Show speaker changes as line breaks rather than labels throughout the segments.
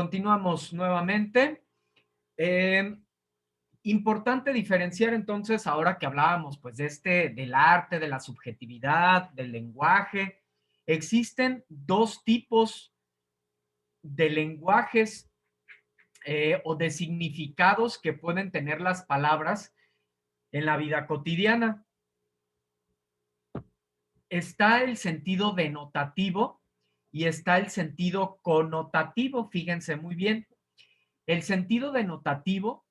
Continuamos nuevamente. Eh, Importante diferenciar entonces, ahora que hablábamos pues del arte, de la subjetividad, del lenguaje, existen dos tipos de lenguajes o de significados que pueden tener las palabras en la vida cotidiana. Está el sentido denotativo y está el sentido connotativo, fíjense muy bien. El sentido denotativo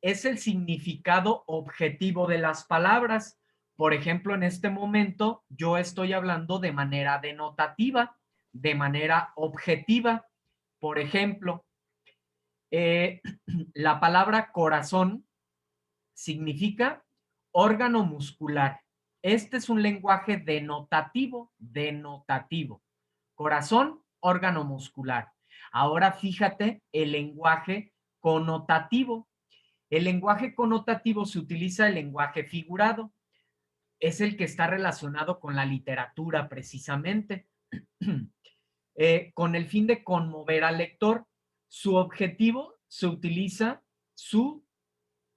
es el significado objetivo de las palabras. Por ejemplo, en este momento yo estoy hablando de manera denotativa, de manera objetiva. Por ejemplo, eh, la palabra corazón significa órgano muscular. Este es un lenguaje denotativo, denotativo. Corazón, órgano muscular. Ahora fíjate el lenguaje connotativo. El lenguaje connotativo se utiliza el lenguaje figurado. Es el que está relacionado con la literatura precisamente, con el fin de conmover al lector. Su objetivo se utiliza,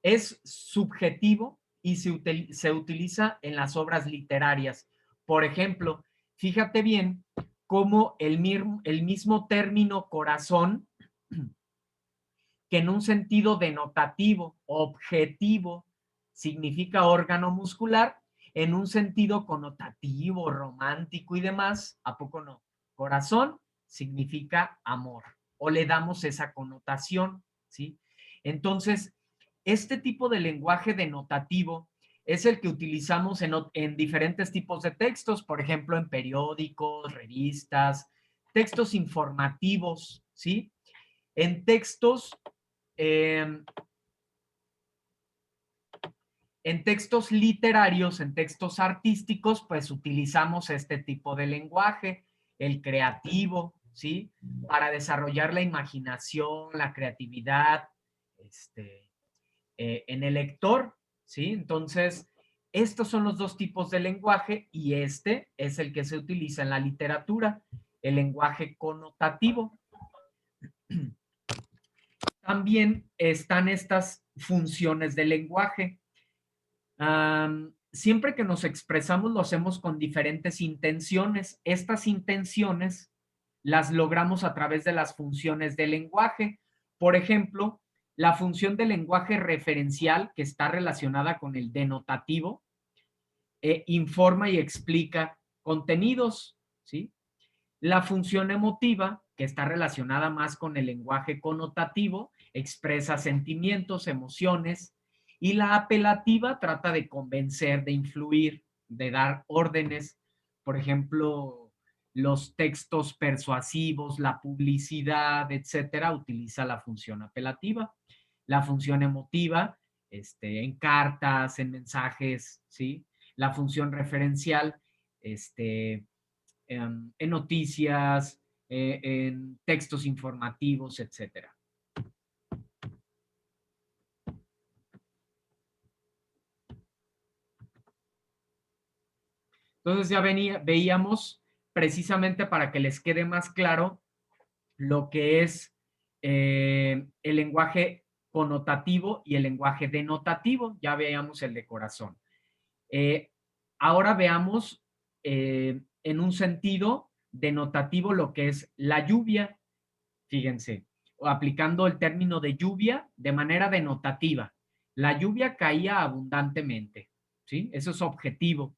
es subjetivo y se utiliza en las obras literarias. Por ejemplo, fíjate bien cómo el mismo término corazón, que en un sentido denotativo, objetivo, significa órgano muscular, en un sentido connotativo, romántico y demás, ¿a poco no? Corazón significa amor, o le damos esa connotación, ¿sí? Entonces, este tipo de lenguaje denotativo es el que utilizamos en diferentes tipos de textos, por ejemplo, en periódicos, revistas, textos informativos, ¿sí? En textos eh, en textos literarios, en textos artísticos, pues utilizamos este tipo de lenguaje, el creativo, ¿sí? Para desarrollar la imaginación, la creatividad, en el lector, ¿sí? Entonces, estos son los dos tipos de lenguaje y este es el que se utiliza en la literatura, el lenguaje connotativo. También están estas funciones del lenguaje. Siempre que nos expresamos lo hacemos con diferentes intenciones. Estas intenciones las logramos a través de las funciones del lenguaje. Por ejemplo, la función del lenguaje referencial, que está relacionada con el denotativo, informa y explica contenidos, ¿sí? La función emotiva, que está relacionada más con el lenguaje connotativo, expresa sentimientos, emociones, y la apelativa trata de convencer, de influir, de dar órdenes. Por ejemplo, los textos persuasivos, la publicidad, etcétera, utiliza la función apelativa. La función emotiva, en cartas, en mensajes, ¿sí? La función referencial, en noticias, en textos informativos, etcétera. Entonces ya veíamos precisamente para que les quede más claro lo que es el lenguaje connotativo y el lenguaje denotativo. Ya veíamos el de corazón. Eh, Ahora veamos en un sentido denotativo lo que es la lluvia. Fíjense, aplicando el término de lluvia de manera denotativa. La lluvia caía abundantemente, ¿sí? Eso es objetivo.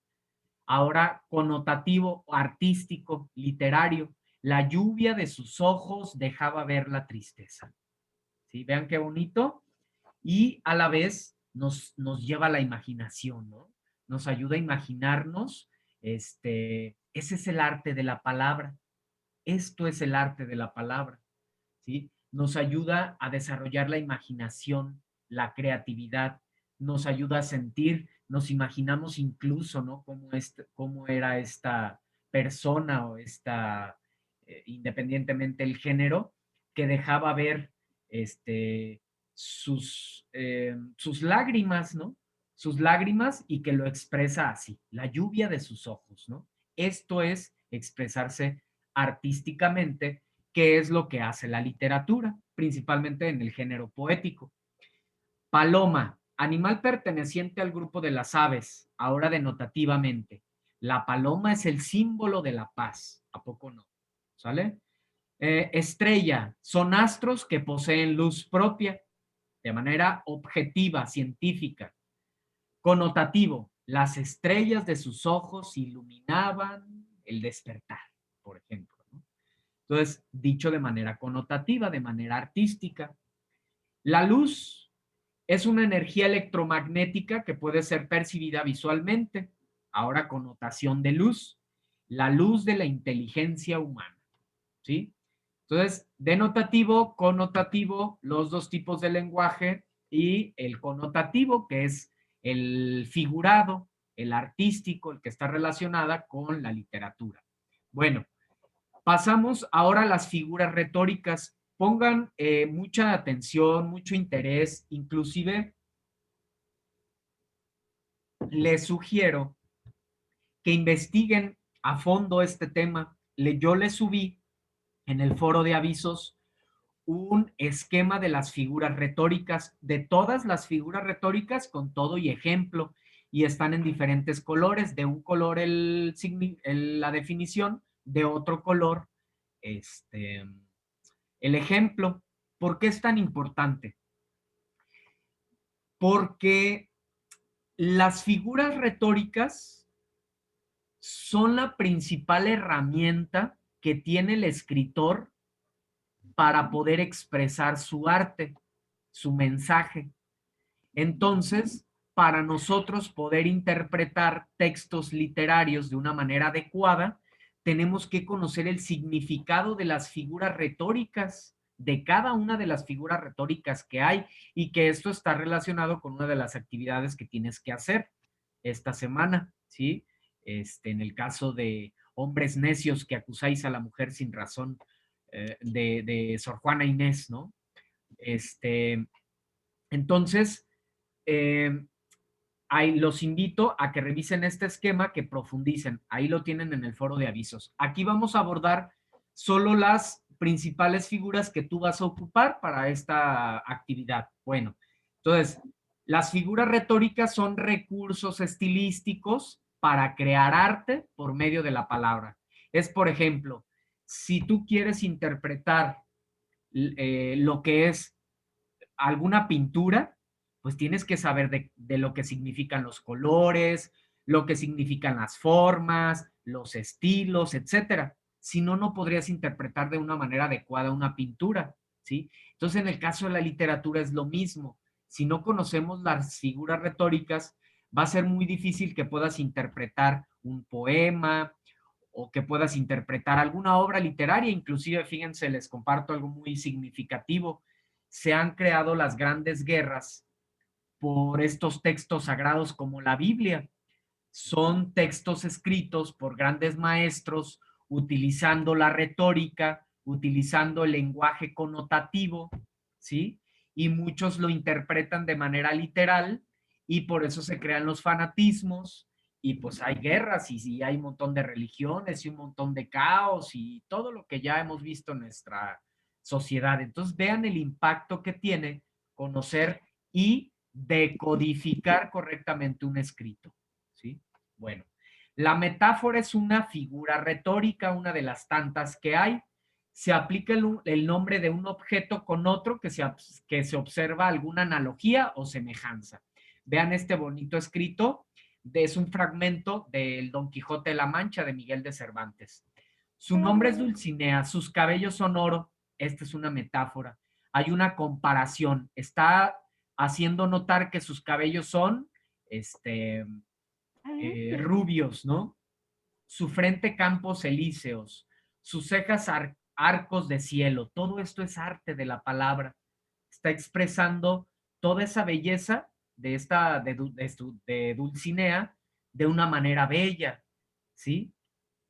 Ahora, connotativo, artístico, literario. La lluvia de sus ojos dejaba ver la tristeza. ¿Sí? Vean qué bonito. Y a la vez nos lleva a la imaginación, ¿no? Nos ayuda a imaginarnos, ese es el arte de la palabra. Esto es el arte de la palabra. ¿Sí? Nos ayuda a desarrollar la imaginación, la creatividad, nos ayuda a sentir, nos imaginamos incluso, ¿no? Cómo era esta persona o independientemente el género, que dejaba ver sus lágrimas, ¿no? Sus lágrimas y que lo expresa así, la lluvia de sus ojos, ¿no? Esto es expresarse artísticamente, qué es lo que hace la literatura, principalmente en el género poético. Paloma, animal perteneciente al grupo de las aves, ahora denotativamente. La paloma es el símbolo de la paz, ¿a poco no? ¿Sale? Estrella, son astros que poseen luz propia de manera objetiva, científica. Connotativo, las estrellas de sus ojos iluminaban el despertar, por ejemplo, ¿no? Entonces, dicho de manera connotativa, de manera artística. La luz es una energía electromagnética que puede ser percibida visualmente. Ahora, connotación de luz, la luz de la inteligencia humana, ¿sí? Entonces, denotativo, connotativo, los dos tipos de lenguaje y el connotativo, que es el figurado, el artístico, el que está relacionada con la literatura. Bueno, pasamos ahora a las figuras retóricas. Pongan mucha atención, mucho interés, inclusive les sugiero que investiguen a fondo este tema. Yo les subí en el foro de avisos un esquema de las figuras retóricas, de todas las figuras retóricas con todo y ejemplo, y están en diferentes colores, de un color la definición, de otro color el ejemplo. ¿Por qué es tan importante? Porque las figuras retóricas son la principal herramienta que tiene el escritor para poder expresar su arte, su mensaje. Entonces, para nosotros poder interpretar textos literarios de una manera adecuada, tenemos que conocer el significado de las figuras retóricas, de cada una de las figuras retóricas que hay, y que esto está relacionado con una de las actividades que tienes que hacer esta semana, ¿sí? En el caso de hombres necios que acusáis a la mujer sin razón, de Sor Juana Inés, ¿no? Entonces, eh, ahí los invito a que revisen este esquema, que profundicen. Ahí lo tienen en el foro de avisos. Aquí vamos a abordar solo las principales figuras que tú vas a ocupar para esta actividad. Bueno, entonces, las figuras retóricas son recursos estilísticos para crear arte por medio de la palabra. Es, por ejemplo, si tú quieres interpretar lo que es alguna pintura, pues tienes que saber de lo que significan los colores, lo que significan las formas, los estilos, etcétera. Si no, no podrías interpretar de una manera adecuada una pintura, ¿sí? Entonces, en el caso de la literatura es lo mismo. Si no conocemos las figuras retóricas, va a ser muy difícil que puedas interpretar un poema o que puedas interpretar alguna obra literaria. Inclusive, fíjense, les comparto algo muy significativo. Se han creado las grandes guerras por estos textos sagrados como la Biblia. Son textos escritos por grandes maestros utilizando la retórica, utilizando el lenguaje connotativo, ¿sí? Y muchos lo interpretan de manera literal y por eso se crean los fanatismos y pues hay guerras y hay un montón de religiones y un montón de caos y todo lo que ya hemos visto en nuestra sociedad. Entonces vean el impacto que tiene conocer y decodificar correctamente un escrito, ¿sí? Bueno, la metáfora es una figura retórica, una de las tantas que hay. Se aplica el nombre de un objeto con otro que se observa alguna analogía o semejanza. Vean este bonito escrito, es un fragmento del Don Quijote de la Mancha de Miguel de Cervantes. Su nombre es Dulcinea, sus cabellos son oro. Esta es una metáfora. Hay una comparación. Está haciendo notar que sus cabellos son rubios, ¿no? Su frente campos elíseos, sus cejas arcos de cielo. Todo esto es arte de la palabra. Está expresando toda esa belleza de Dulcinea de una manera bella, ¿sí?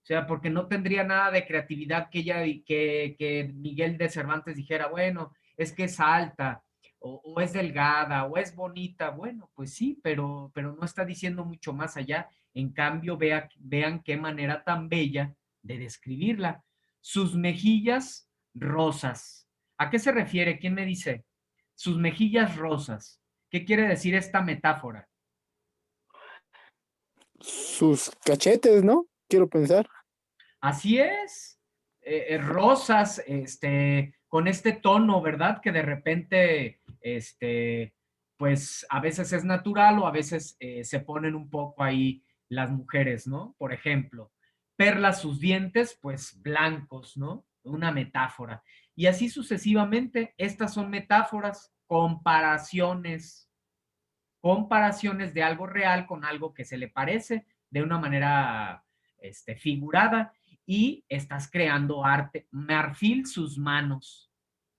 O sea, porque no tendría nada de creatividad que Miguel de Cervantes dijera, bueno, es que es alta, o es delgada, o es bonita. Bueno, pues sí, pero no está diciendo mucho más allá. En cambio, vean qué manera tan bella de describirla. Sus mejillas rosas. ¿A qué se refiere? ¿Quién me dice? Sus mejillas rosas. ¿Qué quiere decir esta metáfora?
Sus cachetes, ¿no? Quiero pensar.
Así es, rosas, con este tono, ¿verdad? Que de repente, pues a veces es natural o a veces se ponen un poco ahí las mujeres, ¿no? Por ejemplo, perlas sus dientes, pues blancos, ¿no? Una metáfora. Y así sucesivamente, estas son metáforas, comparaciones de algo real con algo que se le parece de una manera figurada y estás creando arte. Marfil sus manos,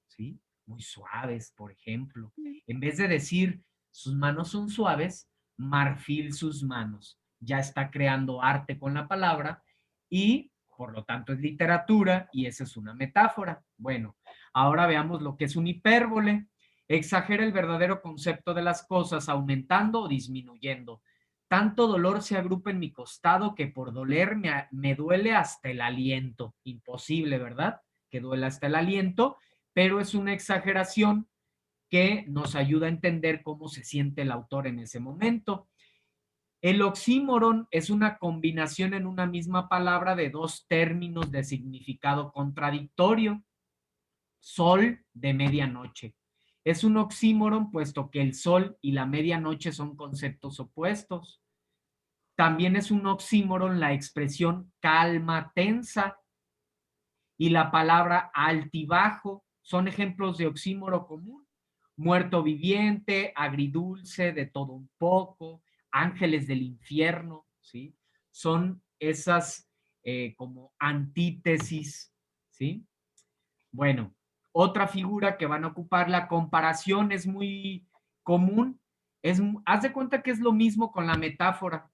¿sí? Muy suaves, por ejemplo. En vez de decir sus manos son suaves, marfil sus manos. Ya está creando arte con la palabra y por lo tanto es literatura y esa es una metáfora. Bueno, ahora veamos lo que es un hipérbole. Exagera el verdadero concepto de las cosas, aumentando o disminuyendo. Tanto dolor se agrupa en mi costado que por doler me duele hasta el aliento. Imposible, ¿verdad? Que duele hasta el aliento, pero es una exageración que nos ayuda a entender cómo se siente el autor en ese momento. El oxímoron es una combinación en una misma palabra de dos términos de significado contradictorio. Sol de medianoche. Es un oxímoron puesto que el sol y la medianoche son conceptos opuestos. También es un oxímoron la expresión calma tensa y la palabra altibajo. Son ejemplos de oxímoro común. Muerto viviente, agridulce, de todo un poco, ángeles del infierno, ¿sí? Son esas como antítesis, ¿sí? Bueno, otra figura que van a ocupar la comparación es muy común. Haz de cuenta que es lo mismo con la metáfora,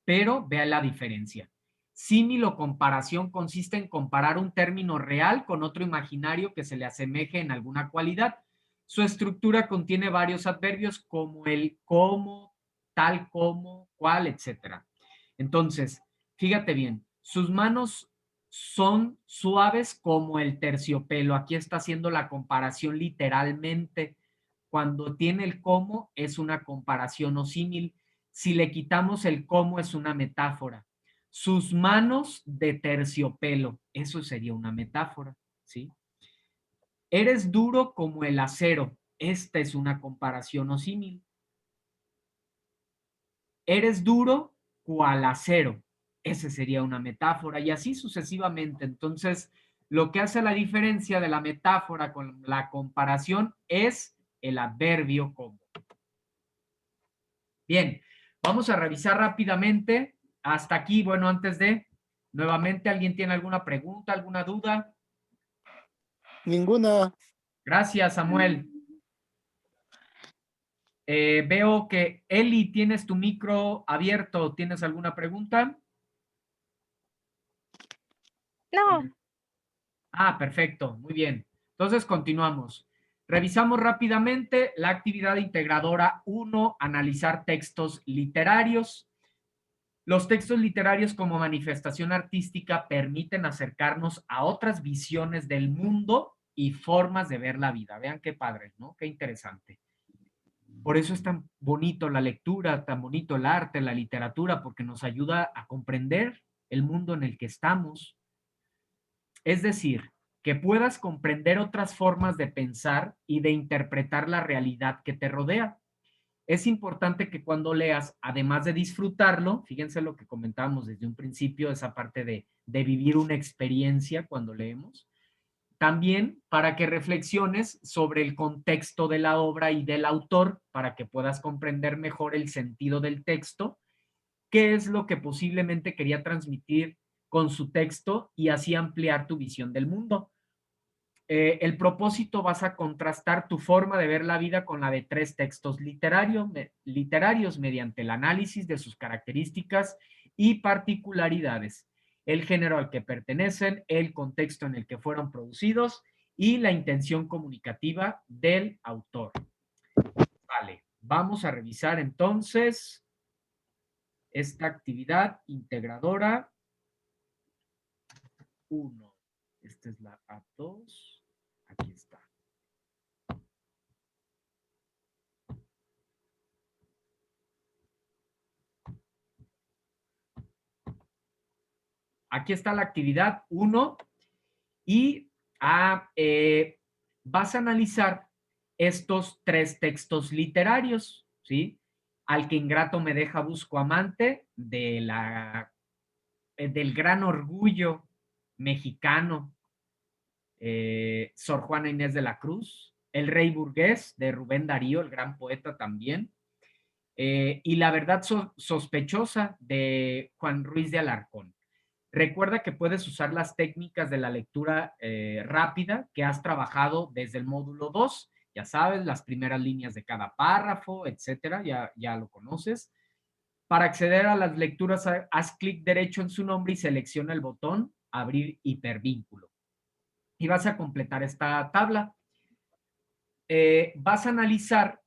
pero vea la diferencia. Símil o comparación consiste en comparar un término real con otro imaginario que se le asemeje en alguna cualidad. Su estructura contiene varios adverbios como el como, tal como, cual, etcétera. Entonces, fíjate bien, sus manos son suaves como el terciopelo. Aquí está haciendo la comparación literalmente. Cuando tiene el como es una comparación o símil. Si le quitamos el cómo es una metáfora. Sus manos de terciopelo, eso sería una metáfora, ¿sí? Eres duro como el acero, esta es una comparación o símil. Eres duro cual acero, ese sería una metáfora y así sucesivamente. Entonces, lo que hace la diferencia de la metáfora con la comparación es el adverbio como. Bien, vamos a revisar rápidamente. Hasta aquí, bueno, antes de, nuevamente, ¿alguien tiene alguna pregunta, alguna duda?
Ninguna.
Gracias, Samuel. Veo que Eli, tienes tu micro abierto. ¿Tienes alguna pregunta?
No,
Ah, perfecto, muy bien. Entonces, continuamos. Revisamos rápidamente la actividad integradora 1, analizar textos literarios. Los textos literarios como manifestación artística permiten acercarnos a otras visiones del mundo y formas de ver la vida. Vean qué padre, ¿no? Qué interesante. Por eso es tan bonito la lectura, tan bonito el arte, la literatura, porque nos ayuda a comprender el mundo en el que estamos. Es decir, que puedas comprender otras formas de pensar y de interpretar la realidad que te rodea. Es importante que cuando leas, además de disfrutarlo, fíjense lo que comentábamos desde un principio, esa parte de vivir una experiencia cuando leemos, también para que reflexiones sobre el contexto de la obra y del autor, para que puedas comprender mejor el sentido del texto, qué es lo que posiblemente quería transmitir con su texto y así ampliar tu visión del mundo. El propósito vas a contrastar tu forma de ver la vida con la de tres textos literarios mediante el análisis de sus características y particularidades, el género al que pertenecen, el contexto en el que fueron producidos y la intención comunicativa del autor. Vale, vamos a revisar entonces esta actividad integradora 1. Esta es la A2. Aquí está. Aquí está la actividad 1 y vas a analizar estos 3 textos literarios, ¿sí? Al que ingrato me deja busco amante, del gran orgullo mexicano, Sor Juana Inés de la Cruz, El Rey Burgués, de Rubén Darío, el gran poeta también, y La verdad sospechosa, de Juan Ruiz de Alarcón. Recuerda que puedes usar las técnicas de la lectura rápida que has trabajado desde el módulo 2. Ya sabes, las primeras líneas de cada párrafo, etcétera, ya lo conoces. Para acceder a las lecturas, haz clic derecho en su nombre y selecciona el botón Abrir hipervínculo. Y vas a completar esta tabla. Vas a analizar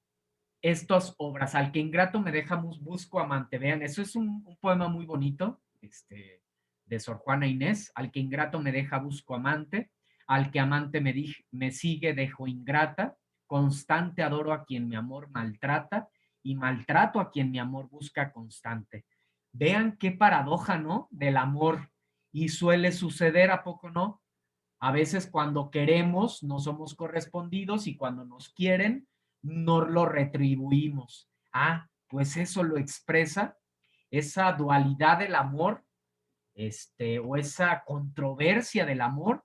estas obras. Al que ingrato me deja busco amante. Vean, eso es un poema muy bonito, de Sor Juana Inés. Al que ingrato me deja busco amante. Al que amante me sigue dejo ingrata. Constante adoro a quien mi amor maltrata y maltrato a quien mi amor busca constante. Vean qué paradoja, ¿no? Del amor. Y suele suceder, ¿a poco no? A veces cuando queremos no somos correspondidos y cuando nos quieren no lo retribuimos. Ah, pues eso lo expresa esa dualidad del amor, o esa controversia del amor,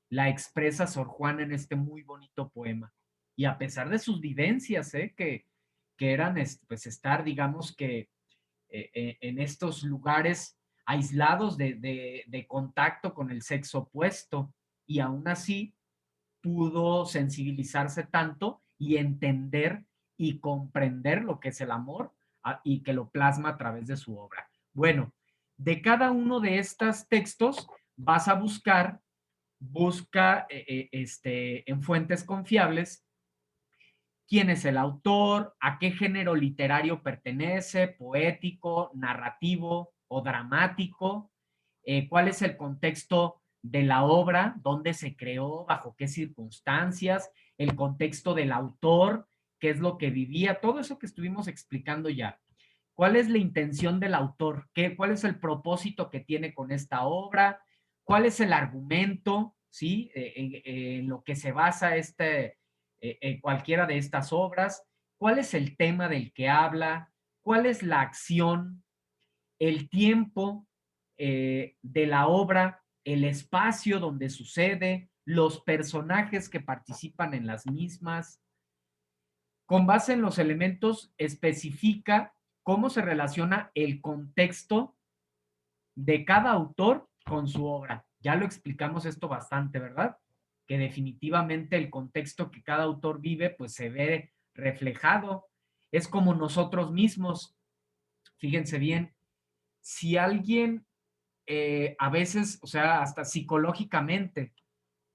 la expresa Sor Juana en este muy bonito poema. Y a pesar de sus vivencias, que eran pues estar, digamos que en estos lugares aislados de contacto con el sexo opuesto, y aún así pudo sensibilizarse tanto y entender y comprender lo que es el amor, y que lo plasma a través de su obra. Bueno, de cada uno de estos textos vas a busca en fuentes confiables quién es el autor, a qué género literario pertenece, poético, narrativo o dramático, cuál es el contexto de la obra, dónde se creó, bajo qué circunstancias, el contexto del autor, qué es lo que vivía, todo eso que estuvimos explicando ya. ¿Cuál es la intención del autor? ¿Cuál es el propósito que tiene con esta obra? ¿Cuál es el argumento? ¿Sí? En lo que se basa cualquiera de estas obras, cuál es el tema del que habla, cuál es la acción, el tiempo de la obra, el espacio donde sucede, los personajes que participan en las mismas. Con base en los elementos, especifica cómo se relaciona el contexto de cada autor con su obra. Ya lo explicamos esto bastante, ¿verdad? Que definitivamente el contexto que cada autor vive, pues se ve reflejado. Es como nosotros mismos. Fíjense bien, si alguien a veces, o sea, hasta psicológicamente,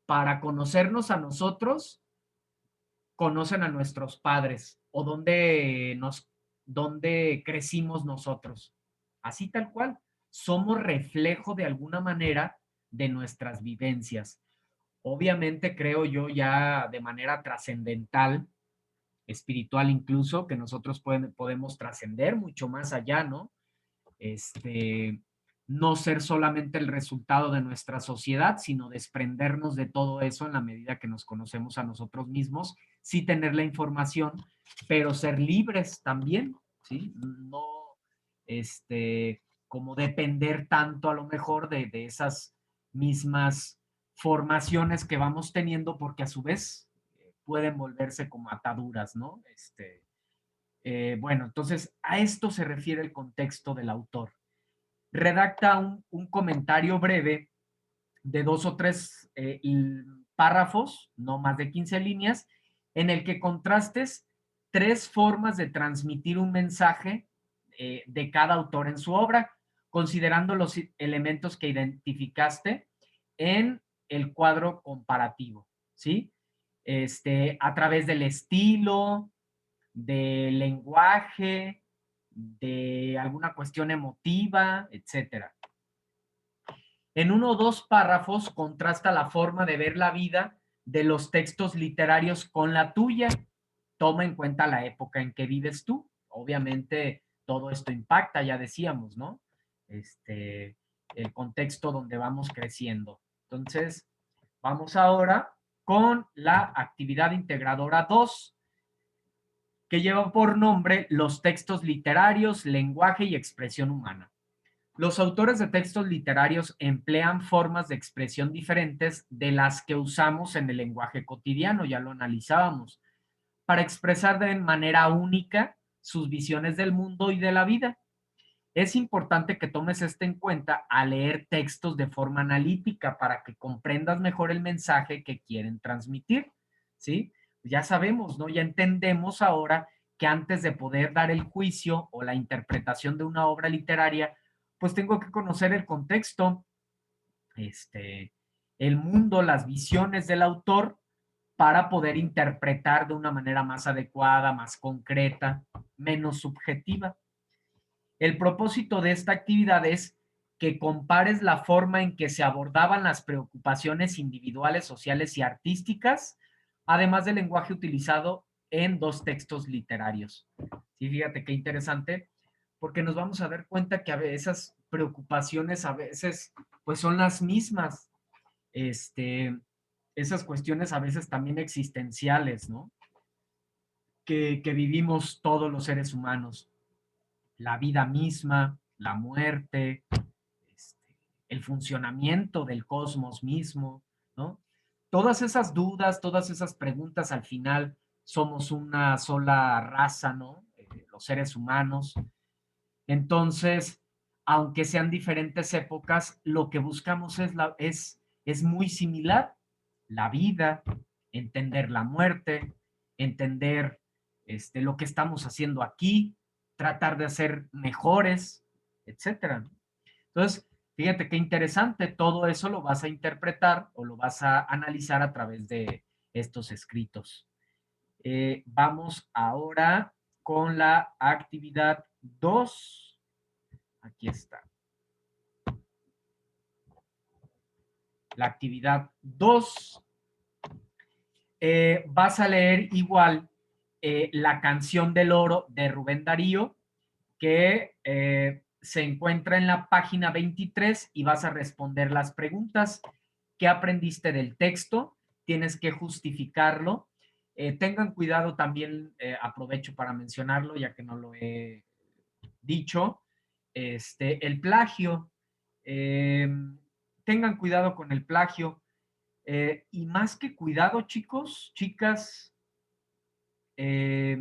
para conocernos a nosotros, conocen a nuestros padres o dónde crecimos nosotros. Así tal cual. Somos reflejo de alguna manera de nuestras vivencias. Obviamente creo yo ya de manera trascendental, espiritual incluso, que nosotros podemos trascender mucho más allá, ¿no? No ser solamente el resultado de nuestra sociedad, sino desprendernos de todo eso en la medida que nos conocemos a nosotros mismos, sí tener la información, pero ser libres también, ¿sí? No, como depender tanto a lo mejor de esas mismas formaciones que vamos teniendo, porque a su vez pueden volverse como ataduras, ¿no? Bueno, entonces a esto se refiere el contexto del autor. Redacta un comentario breve de 2 o 3 párrafos, no más de 15 líneas, en el que contrastes 3 formas de transmitir un mensaje de cada autor en su obra, considerando los elementos que identificaste en el cuadro comparativo, ¿sí? A través del estilo, del lenguaje, de alguna cuestión emotiva, etcétera. En uno o dos párrafos contrasta la forma de ver la vida de los textos literarios con la tuya. Toma en cuenta la época en que vives tú. Obviamente todo esto impacta, ya decíamos, ¿no? El contexto donde vamos creciendo. Entonces, vamos ahora con la actividad integradora 2, que lleva por nombre los textos literarios, lenguaje y expresión humana. Los autores de textos literarios emplean formas de expresión diferentes de las que usamos en el lenguaje cotidiano, ya lo analizábamos, para expresar de manera única sus visiones del mundo y de la vida. Es importante que tomes esto en cuenta al leer textos de forma analítica para que comprendas mejor el mensaje que quieren transmitir, ¿sí? Ya sabemos, ¿no? Ya entendemos ahora que antes de poder dar el juicio o la interpretación de una obra literaria, pues tengo que conocer el contexto, el mundo, las visiones del autor para poder interpretar de una manera más adecuada, más concreta, menos subjetiva. El propósito de esta actividad es que compares la forma en que se abordaban las preocupaciones individuales, sociales y artísticas, además del lenguaje utilizado en dos textos literarios. Sí, fíjate qué interesante, porque nos vamos a dar cuenta que esas preocupaciones a veces pues son las mismas, esas cuestiones a veces también existenciales, ¿no? Que vivimos todos los seres humanos, la vida misma, la muerte, este, el funcionamiento del cosmos mismo, ¿no? Todas esas dudas, todas esas preguntas, al final somos una sola raza, ¿no? Los seres humanos. Entonces, aunque sean diferentes épocas, lo que buscamos es muy similar. La vida, entender la muerte, entender lo que estamos haciendo aquí, tratar de ser mejores, etcétera. Entonces, fíjate qué interesante, todo eso lo vas a interpretar o lo vas a analizar a través de estos escritos. Vamos ahora con la actividad 2. Aquí está. La actividad 2. Vas a leer igual La canción del oro de Rubén Darío, que se encuentra en la página 23 y vas a responder las preguntas. ¿Qué aprendiste del texto? Tienes que justificarlo. Tengan cuidado también, aprovecho para mencionarlo, ya que no lo he dicho, el plagio. Eh, Tengan cuidado con el plagio. Y más que cuidado, chicos, chicas, eh,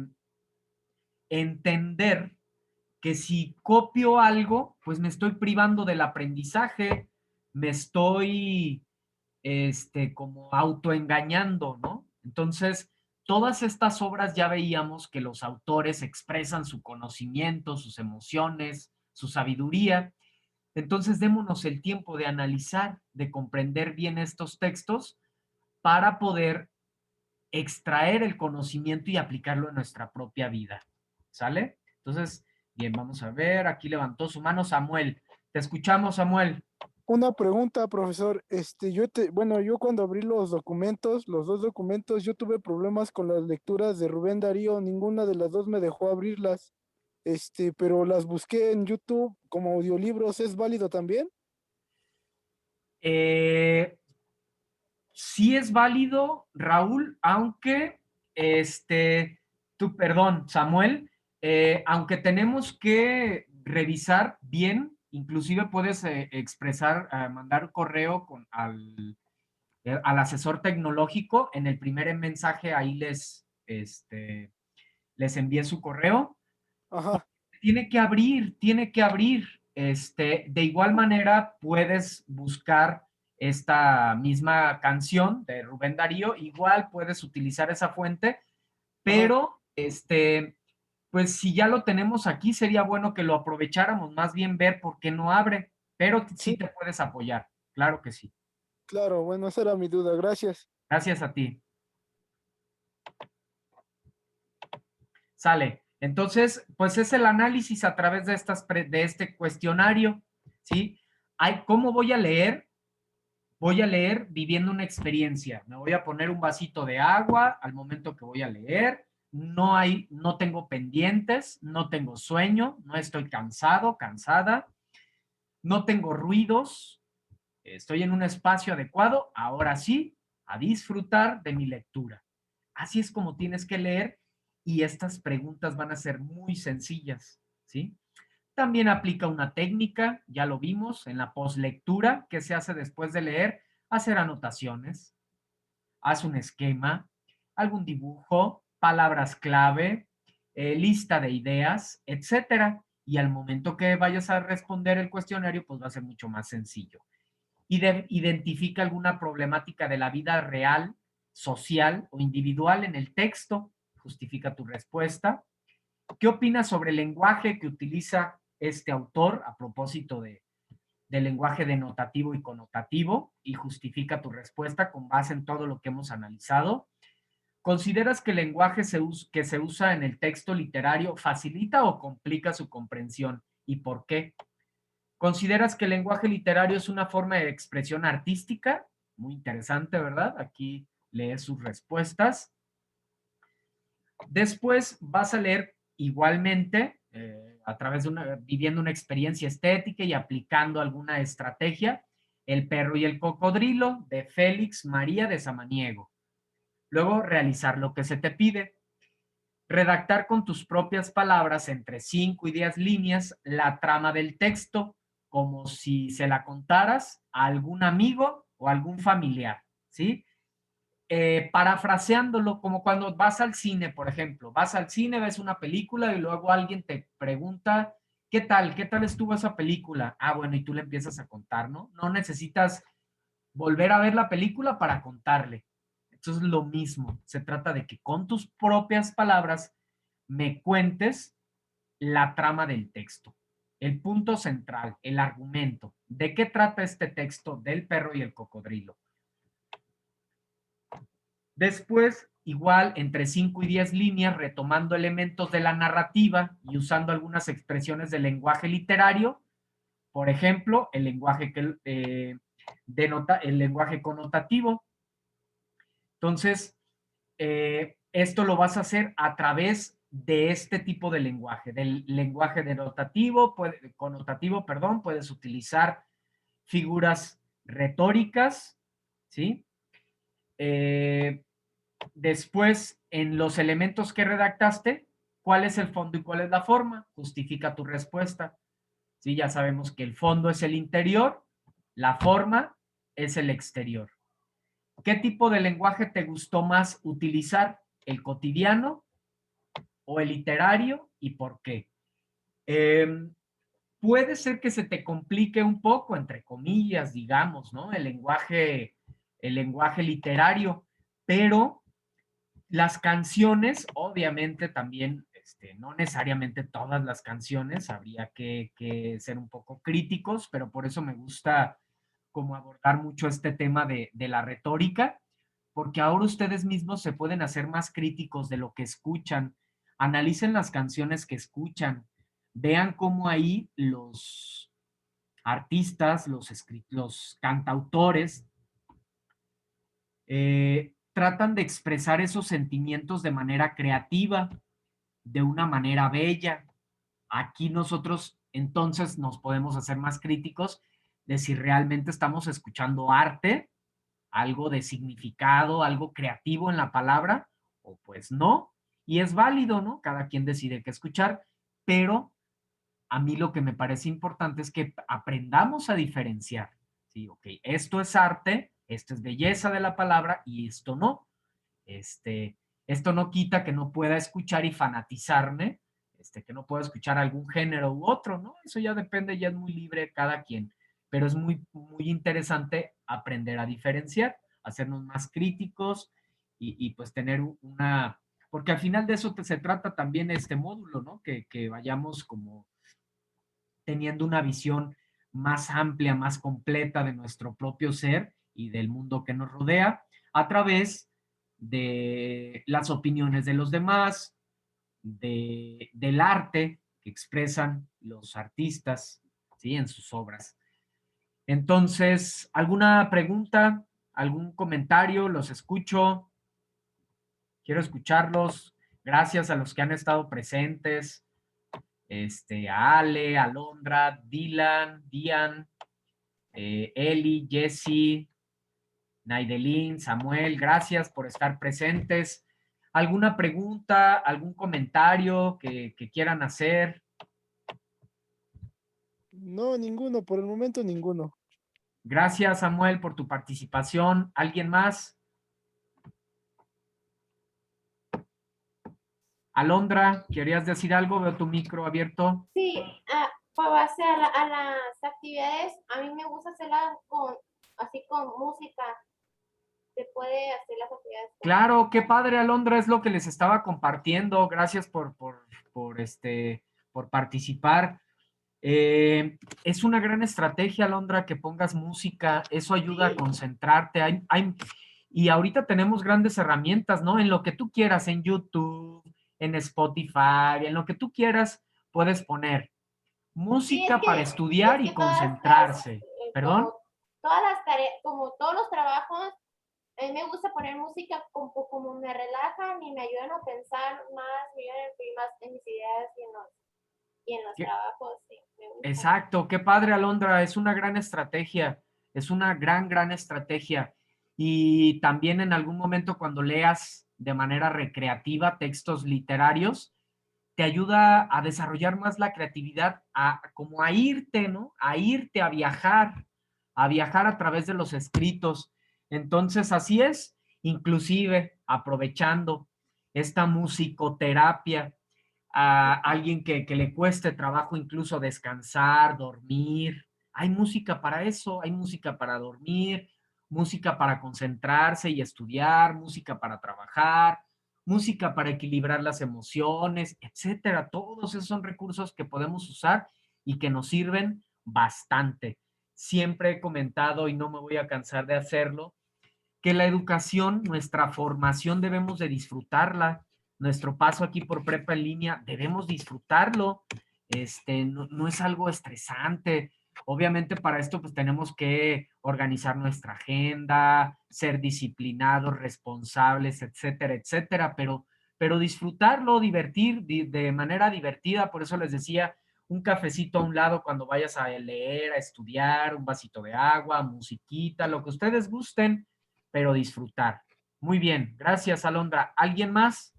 entender que si copio algo, pues me estoy privando del aprendizaje, me estoy como autoengañando, ¿no? Entonces, todas estas obras ya veíamos que los autores expresan su conocimiento, sus emociones, su sabiduría. Entonces, démonos el tiempo de analizar, de comprender bien estos textos para poder extraer el conocimiento y aplicarlo en nuestra propia vida. ¿Sale? Entonces, bien, vamos a ver, aquí levantó su mano Samuel. Te escuchamos, Samuel.
Una pregunta, profesor. Bueno, yo cuando abrí los documentos, los dos documentos, yo tuve problemas con las lecturas de Rubén Darío. Ninguna de las dos me dejó abrirlas. Pero las busqué en YouTube como audiolibros. ¿Es válido también?
Eh, sí es válido, Raúl, aunque, perdón, Samuel, aunque tenemos que revisar bien, inclusive puedes expresar, mandar correo al asesor tecnológico. En el primer mensaje ahí les envié su correo.
Ajá.
Tiene que abrir. De igual manera, puedes buscar esta misma canción de Rubén Darío, igual puedes utilizar esa fuente,
Ajá.
pero pues si ya lo tenemos aquí, sería bueno que lo aprovecháramos, más bien ver por qué no abre, pero sí
Sí,
te puedes apoyar, claro que sí.
claro. Bueno, esa era mi duda. Gracias.
Gracias a ti. Sale. Entonces, pues es el análisis a través de este cuestionario, ¿sí? ¿Cómo voy a leer? Voy a leer viviendo una experiencia. Me voy a poner un vasito de agua al momento que voy a leer. No tengo pendientes, no tengo sueño, no estoy cansado, cansada, no tengo ruidos, estoy en un espacio adecuado. Ahora sí, a disfrutar de mi lectura. Así es como tienes que leer y estas preguntas van a ser muy sencillas, ¿sí? También aplica una técnica, ya lo vimos en la postlectura, que se hace después de leer, hacer anotaciones, haz un esquema, algún dibujo, palabras clave, lista de ideas, etcétera. Y al momento que vayas a responder el cuestionario, pues va a ser mucho más sencillo. Identifica alguna problemática de la vida real, social o individual en el texto, justifica tu respuesta. ¿Qué opinas sobre el lenguaje que utiliza este autor a propósito del lenguaje denotativo y connotativo? Y justifica tu respuesta con base en todo lo que hemos analizado. ¿Consideras que el lenguaje que se usa en el texto literario facilita o complica su comprensión? ¿Y por qué? ¿Consideras que el lenguaje literario es una forma de expresión artística? Muy interesante, ¿verdad? Aquí lees sus respuestas. Después vas a leer igualmente, a través de viviendo una experiencia estética y aplicando alguna estrategia, El perro y el cocodrilo de Félix María de Samaniego. Luego, realizar lo que se te pide. Redactar con tus propias palabras entre 5 y 10 líneas la trama del texto, como si se la contaras a algún amigo o algún familiar, ¿sí? Parafraseándolo, como cuando vas al cine, por ejemplo, vas al cine, ves una película y luego alguien te pregunta, ¿qué tal? ¿Qué tal estuvo esa película? Ah, bueno, y tú le empiezas a contar, ¿no? No necesitas volver a ver la película para contarle. Entonces, lo mismo, se trata de que con tus propias palabras me cuentes la trama del texto, el punto central, el argumento. ¿De qué trata este texto del perro y el cocodrilo? Después, igual, entre 5 y 10 líneas, retomando elementos de la narrativa y usando algunas expresiones del lenguaje literario, por ejemplo, el lenguaje el lenguaje connotativo. Entonces, esto lo vas a hacer a través de este tipo de lenguaje, del lenguaje connotativo, perdón, puedes utilizar figuras retóricas, ¿sí? Después, en los elementos que redactaste, ¿cuál es el fondo y cuál es la forma? Justifica tu respuesta. Sí, ya sabemos que el fondo es el interior, la forma es el exterior. ¿Qué tipo de lenguaje te gustó más utilizar? ¿El cotidiano o el literario y por qué? Eh, Puede ser que se te complique un poco, entre comillas, digamos, ¿no? El lenguaje literario, pero las canciones, obviamente también, no necesariamente todas las canciones, habría que ser un poco críticos, pero por eso me gusta como abordar mucho este tema de la retórica, porque ahora ustedes mismos se pueden hacer más críticos de lo que escuchan, analicen las canciones que escuchan, vean cómo ahí los artistas, los cantautores, tratan de expresar esos sentimientos de manera creativa, de una manera bella. Aquí nosotros entonces nos podemos hacer más críticos de si realmente estamos escuchando arte, algo de significado, algo creativo en la palabra, o pues no. Y es válido, ¿no? Cada quien decide qué escuchar, pero a mí lo que me parece importante es que aprendamos a diferenciar. Sí, ok, esto es arte, esto es belleza de la palabra y esto no. Este, Esto no quita que no pueda escuchar y fanatizarme, que no pueda escuchar algún género u otro, ¿no? Eso ya depende, ya es muy libre cada quien, pero es muy, muy interesante aprender a diferenciar, hacernos más críticos y pues tener una, porque al final de eso se trata también este módulo, ¿no? Que vayamos como teniendo una visión más amplia, más completa de nuestro propio ser y del mundo que nos rodea a través de las opiniones de los demás, del arte que expresan los artistas, ¿sí? En sus obras. Entonces, ¿alguna pregunta? ¿Algún comentario? Los escucho. Quiero escucharlos. Gracias a los que han estado presentes. A Ale, Alondra, Dylan, Dian, Eli, Jesse, Naidelin, Samuel, gracias por estar presentes. ¿Alguna pregunta, algún comentario que quieran hacer?
No, ninguno, por el momento ninguno.
Gracias, Samuel, por tu participación. ¿Alguien más? Alondra, ¿querías decir algo? Veo tu micro abierto.
Sí, con base a las actividades, a mí me gusta hacerlas así con música. Se puede hacer las actividades.
Claro, qué padre, Alondra, es lo que les estaba compartiendo. Gracias por participar. Es una gran estrategia, Alondra, que pongas música. Eso ayuda a concentrarte. Y ahorita tenemos grandes herramientas, ¿no? En lo que tú quieras, en YouTube, en Spotify, en lo que tú quieras, puedes poner
Sí,
música para estudiar y concentrarse. ¿Perdón?
como todas las tareas, como todos los trabajos, a mí me gusta poner música como me relajan y me ayudan a pensar más, me ayudan a influir más en mis ideas y en los trabajos, sí, me gusta.
Exacto, qué padre, Alondra, es una gran estrategia, es una gran estrategia. Y también en algún momento cuando leas de manera recreativa textos literarios, te ayuda a desarrollar más la creatividad, como a irte, ¿no? A irte, a viajar a través de los escritos. Entonces, así es, inclusive aprovechando esta musicoterapia a alguien que le cueste trabajo incluso descansar, dormir. Hay música para eso, hay música para dormir, música para concentrarse y estudiar, música para trabajar, música para equilibrar las emociones, etcétera. Todos esos son recursos que podemos usar y que nos sirven bastante. Siempre he comentado y no me voy a cansar de hacerlo, que la educación, nuestra formación debemos de disfrutarla. Nuestro paso aquí por prepa en línea debemos disfrutarlo. No es algo estresante. Obviamente para esto pues tenemos que organizar nuestra agenda, ser disciplinados, responsables, etcétera, etcétera, pero disfrutarlo, de manera divertida. Por eso les decía, un cafecito a un lado cuando vayas a leer, a estudiar, un vasito de agua, musiquita, lo que ustedes gusten, pero disfrutar. Muy bien, gracias, Alondra. ¿Alguien más?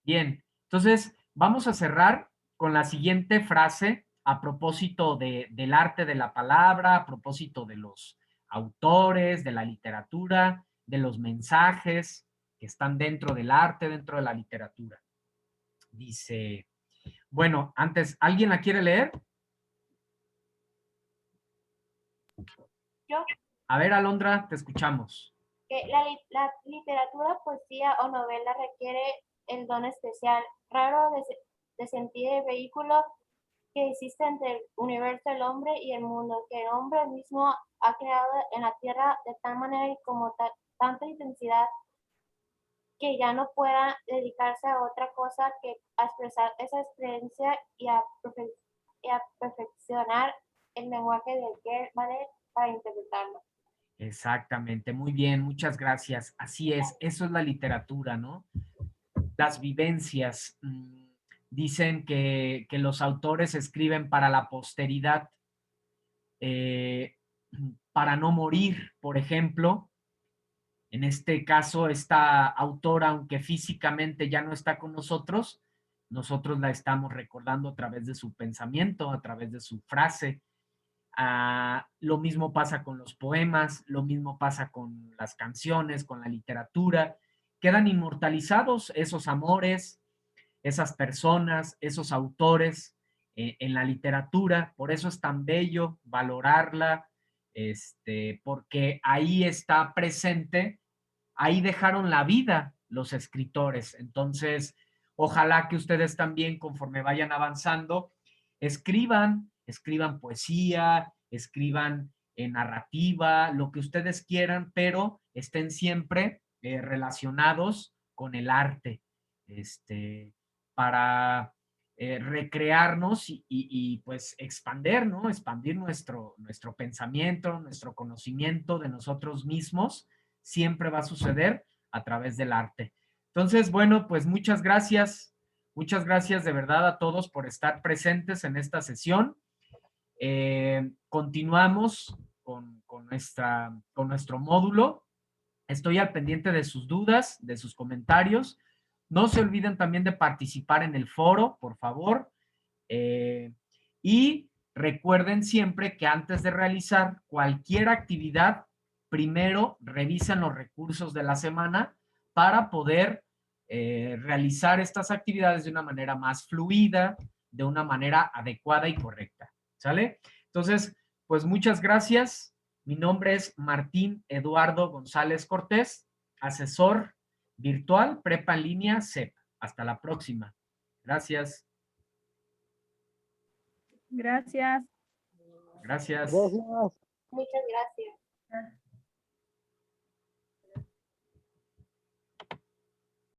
Bien, entonces vamos a cerrar con la siguiente frase a propósito del arte de la palabra, a propósito de los autores, de la literatura, de los mensajes que están dentro del arte, dentro de la literatura. Dice, bueno, antes, ¿alguien la quiere leer?
Yo,
A ver, Alondra, te escuchamos.
que la literatura, poesía o novela requiere el don especial, raro de sentir el vehículo que existe entre el universo, el hombre y el mundo, que el hombre mismo ha creado en la tierra de tal manera y como tanta intensidad que ya no pueda dedicarse a otra cosa que a expresar esa experiencia y a perfeccionar el lenguaje del que vale para interpretarlo.
Exactamente, muy bien, muchas gracias. Así es, eso es la literatura, ¿no? Las vivencias. Dicen que los autores escriben para la posteridad, eh, para no morir, por ejemplo. En este caso, esta autora, aunque físicamente ya no está con nosotros la estamos recordando a través de su pensamiento, a través de su frase. Lo mismo pasa con los poemas, lo mismo pasa con las canciones, con la literatura. Quedan inmortalizados esos amores, esas personas, esos autores en la literatura. Por eso es tan bello valorarla, porque ahí está presente, ahí dejaron la vida los escritores. Entonces, ojalá que ustedes también, conforme vayan avanzando, escriban poesía, escriban narrativa, lo que ustedes quieran, pero estén siempre relacionados con el arte, para recrearnos y, pues expandir, ¿no? Expandir nuestro pensamiento, nuestro conocimiento de nosotros mismos, siempre va a suceder a través del arte. Entonces, bueno, pues muchas gracias de verdad a todos por estar presentes en esta sesión. Continuamos con nuestro módulo. Estoy al pendiente de sus dudas, de sus comentarios. No se olviden también de participar en el foro, por favor. Y recuerden siempre que antes de realizar cualquier actividad, primero revisen los recursos de la semana para poder realizar estas actividades de una manera más fluida, de una manera adecuada y correcta. ¿Sale? Entonces, pues muchas gracias. Mi nombre es Martín Eduardo González Cortés, asesor virtual Prepa en línea CEP. Hasta la próxima. Gracias.
Gracias.
Gracias.
Gracias.
Muchas gracias.